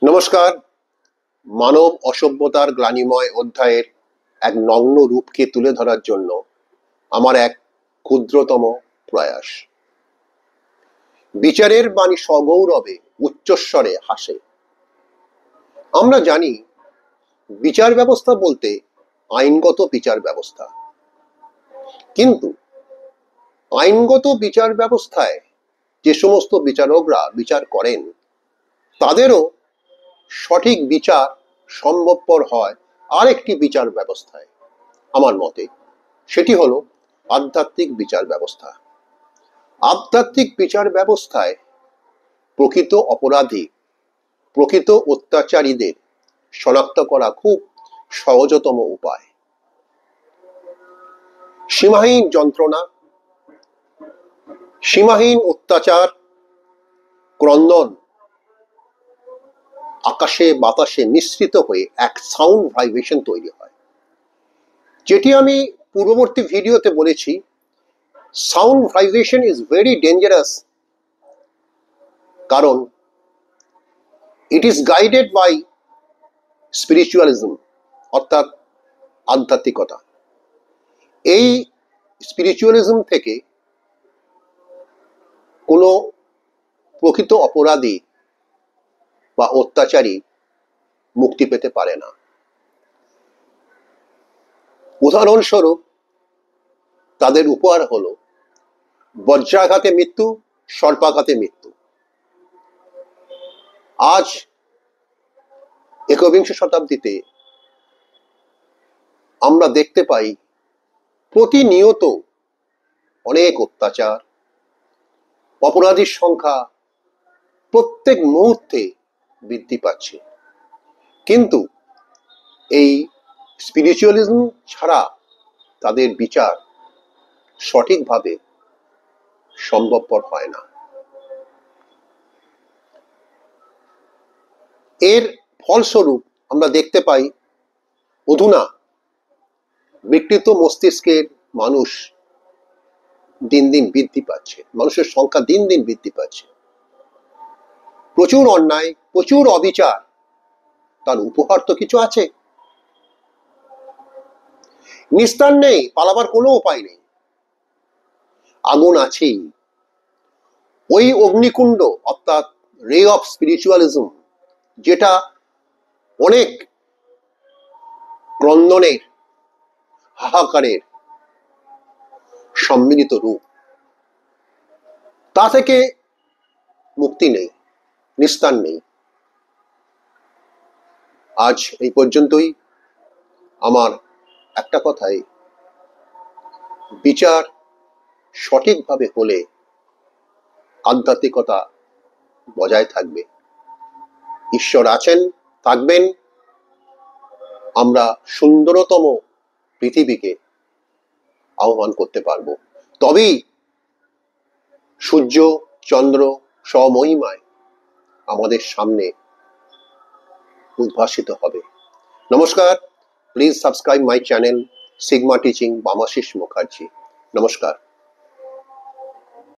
নমস্কার। মানব অসভ্যতার গ্লানিময় অধ্যায়ের এক নগ্ন রূপকে তুলে ধরার জন্য আমার এক ক্ষুদ্রতম প্রয়াস। বিচারের বাণী সগৌরবে উচ্চস্বরে হাসে। আমরা জানি বিচার ব্যবস্থা বলতে আইনগত বিচার ব্যবস্থা, কিন্তু আইনগত বিচার ব্যবস্থায় যে সমস্ত বিচারকরা বিচার করেন তাদেরও সঠিক বিচার সম্ভবপর হয় আরেকটি বিচার ব্যবস্থায়। আমার মতে সেটি হলো আধ্যাত্মিক বিচার ব্যবস্থা। আধ্যাত্মিক বিচার ব্যবস্থায় প্রকৃত অপরাধী, প্রকৃত অত্যাচারীদের শনাক্ত করা খুব সহজতম উপায়। সীমাহীন যন্ত্রণা, সীমাহীন অত্যাচার, ক্রন্দন আকাশে বাতাসে মিশ্রিত হয়ে এক সাউন্ড ভাইব্রেশন তৈরি হয়, যেটি আমি পূর্ববর্তী ভিডিওতে বলেছি। Sound vibration is very dangerous, কারণ it is guided by spiritualism, অর্থাৎ আধ্যাত্মিকতা। এই স্পিরিচুয়ালিজম থেকে কোনো প্রকৃত অপরাধী বা অত্যাচারী মুক্তি পেতে পারে না। উদাহরণস্বরূপ তাদের উপহার হলো বজ্রাঘাতে মৃত্যু, সর্পাঘাতে মৃত্যু। আজ একবিংশ শতাব্দীতে আমরা দেখতে পাই প্রতিনিয়ত অনেক অত্যাচার, অপরাধীর সংখ্যা প্রত্যেক মুহূর্তে বৃদ্ধি পাচ্ছে, কিন্তু এই স্পিরিচুয়ালিজম ছাড়া তাদের বিচার সঠিকভাবে সম্ভবপর হয় না। এর ফলস্বরূপ আমরা দেখতে পাই অধুনা বিকৃত মস্তিষ্কের মানুষ দিন দিন বৃদ্ধি পাচ্ছে, মানুষের সংখ্যা দিন দিন বৃদ্ধি পাচ্ছে। প্রচুর অন্যায়, প্রচুর অবিচার, তার উপহার তো কিছু আছে। নিস্তার নেই, পালাবার কোনো উপায় নেই, আগুন আছেই। ওই অগ্নিকুণ্ড অর্থাৎ রে অফ স্পিরিচুয়ালিজম, যেটা অনেক ক্রন্দনের, হাহাকারের সম্মিলিত রূপ, তা থেকে মুক্তি নেই, নিস্তার নেই। আজ এই পর্যন্তই। আমার একটা কথাই, বিচার সঠিকভাবে হলে আধ্যাত্মিকতা বজায় থাকবে, ঈশ্বর আছেন, থাকবেন। আমরা সুন্দরতম পৃথিবীকে আহ্বান করতে পারবো, তবেই সূর্য চন্দ্র স্বমহিমায় আমাদের সামনে উদ্ভাসিত হবে। নমস্কার। Please subscribe my channel Sigma Teaching Bamashis Mukherjee. নমস্কার।